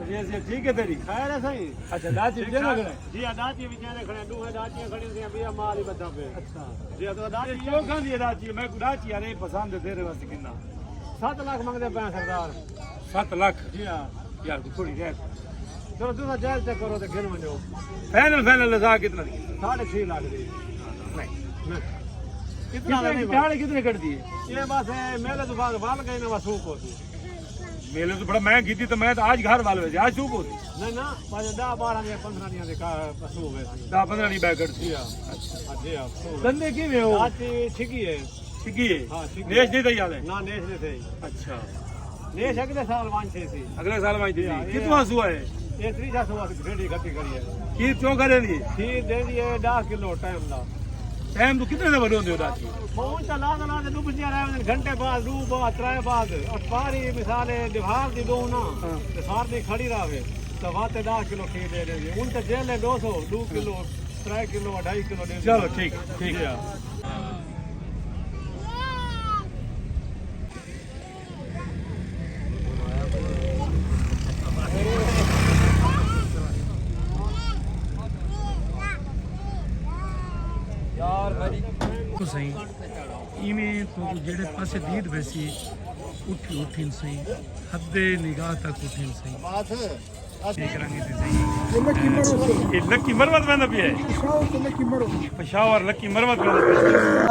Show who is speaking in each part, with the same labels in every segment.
Speaker 1: ये ठीक है तेरी
Speaker 2: खैर है सही।
Speaker 1: अच्छा दाची भी देना खड़े
Speaker 2: जी दाची भी जाने खड़े दू है दाची खड़ी से भैया माल ही बता पे।
Speaker 1: अच्छा
Speaker 2: जी तो दाची
Speaker 1: क्यों खांदी है दाची मैं दाची यार पसंद है तेरे वास्ते कितना
Speaker 2: 7 लाख मंगदे पे सरदार।
Speaker 1: 7 लाख
Speaker 2: जी हां
Speaker 1: यार थोड़ी रह
Speaker 2: चलो दूसरा जायज चेक करो तो गिन वजो
Speaker 1: फाइनल लगा कितना दी
Speaker 2: 6.5 लाख दी।
Speaker 1: नहीं
Speaker 2: कितना नहीं
Speaker 1: गाड़ी कितने कर दिए
Speaker 2: ये बस है मेरे तो बाल गए ना वसूख होती
Speaker 1: मेले तो बड़ा महंगी थी तो मैं तो आज घर वाले आज सूप होती
Speaker 2: नहीं ना बस 10 12 या 15 दिहां दे का वसूख है
Speaker 1: 10-15 नहीं बैग करती
Speaker 2: जी हां जी हां
Speaker 1: धंधे की में हो
Speaker 2: दाची ठिकी है
Speaker 1: ठीक है
Speaker 2: हां ठीक
Speaker 1: नेश नहीं तैयार है
Speaker 2: ना नेश ने थे
Speaker 1: अच्छा
Speaker 2: नेश अगले साल वांछे सी
Speaker 1: अगले साल में थी
Speaker 2: ये
Speaker 1: कितना हुआ है
Speaker 2: ये 300 रेडी इकट्ठी करी है
Speaker 1: खीर क्यों करे लिए
Speaker 2: खीर दे दिए 10 किलो टाइम दा
Speaker 1: टाइम तो कितने दफा रोंदे हो दाची
Speaker 2: फोन चला दे डूब जिया रहे घंटे बाद दू बाद त्रै बाद और पारी मिसाले दिवार दी दो ना ते सार दी खड़ी रहे तो वाते 10 किलो खीर दे दे उन ते जेल 200 2 किलो 3 किलो 2.5 किलो दे
Speaker 1: चलो ठीक है
Speaker 3: सही इवें तो जेड़े पासे दीद वैसी उठी उठिन सही हदे निगाह तक उठिन सही देख रंगे ते सही
Speaker 1: ये लक्की मरवत में ना पिए पेशावर लक्की मरवत में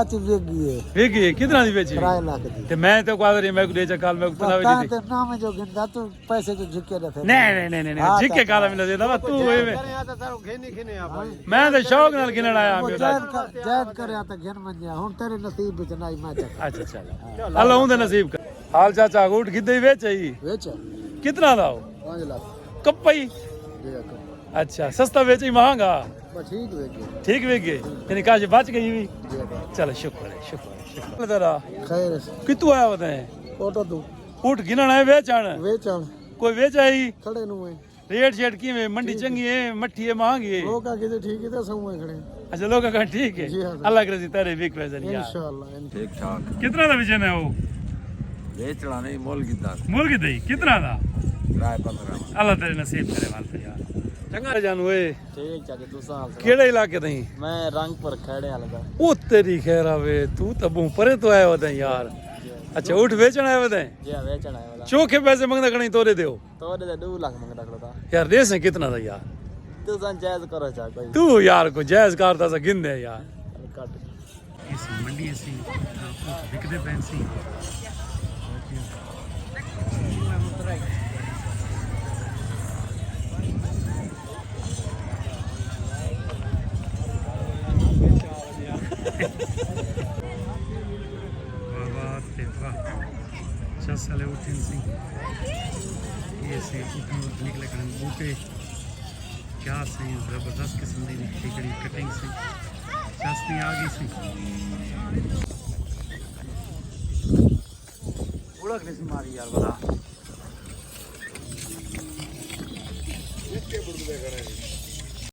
Speaker 4: आती वेगी है
Speaker 1: वेगी कितना दी बेची
Speaker 4: 3 लाख दी
Speaker 1: ते मैं तो क्वादरी मैं को दे चकाल मैं को पता
Speaker 4: ता
Speaker 1: वे
Speaker 4: ते नाम जो गिनदा तू पैसे जो झुके रहते
Speaker 1: नहीं जिके काला मिल देता तू
Speaker 2: करे आ तो तारो घेनी खिने आ भाई
Speaker 1: मैं तो शौक नाल गिनण आया मैं
Speaker 4: जायद करे आ तो घन मन जा हुन तेरे नसीब विच नहीं मैं चक
Speaker 1: अच्छा चल अल्लाह उनदे नसीब कर हाल चाचा ऊट किदे वेच आई
Speaker 4: वेच
Speaker 1: कितना दा
Speaker 4: 5 लाख
Speaker 1: कपई
Speaker 4: दे
Speaker 1: अच्छा सस्ता बेची महंगा
Speaker 4: बस ठीक वेगी
Speaker 1: ठीक वेगे यानी काश बच गई भी चलो शुक्र है तेरा
Speaker 4: खैर
Speaker 1: कितु आया बताए
Speaker 4: फोटो दू
Speaker 1: ऊट गिनण है बेचण
Speaker 4: वेचण
Speaker 1: कोई वेच आई
Speaker 4: खड़े नु है
Speaker 1: रेट शेट की में मंडी चंगी है मट्ठी है महंगी है
Speaker 4: लोग आगे तो ठीक है तो सब में खड़े
Speaker 1: अच्छा लोग का ठीक है
Speaker 4: जी हाँ।
Speaker 1: अल्लाह करे तेरे बिक वैसे यार
Speaker 4: इंशाल्लाह
Speaker 5: ठीक ठाक
Speaker 1: कितना दा बेचना है वो
Speaker 5: बेचना नहीं मोल कितना
Speaker 1: मुर्ग दही कितना दा
Speaker 5: किराए 15
Speaker 1: अल्लाह तेरे नसीब करे वाल पे यार चंगा जान ओए
Speaker 4: ठीक चाचे तू साल
Speaker 1: केड़े इलाके दही
Speaker 4: मैं रंगपुर खड़े वाला दा
Speaker 1: ओ तेरी खैर आवे तू तो बहु परे तो आया होता यार अच्छा ऊट बेचण आया होता
Speaker 4: जी वेचण है वाला
Speaker 1: चोखे पैसे मंगदा कणी तोरे देओ
Speaker 4: तो दे 2 लाख मंगदा खड़ा
Speaker 1: यार रेस है कितना दा यार
Speaker 4: तू सन जायज करो चा कोई
Speaker 1: तू यार को जायज करता सा गिन दे यार
Speaker 4: काट
Speaker 3: इस मंडी से बिकदे पैंसी साले उठिन सी ये से उठन निकले कन बूटे क्या सही जबरदस्त किस्म दी खिचड़ी कटिंग सी सस्ती आ गई सी
Speaker 1: उड़क नहीं मारी यार बड़ा
Speaker 2: इसके बुर्दे खड़े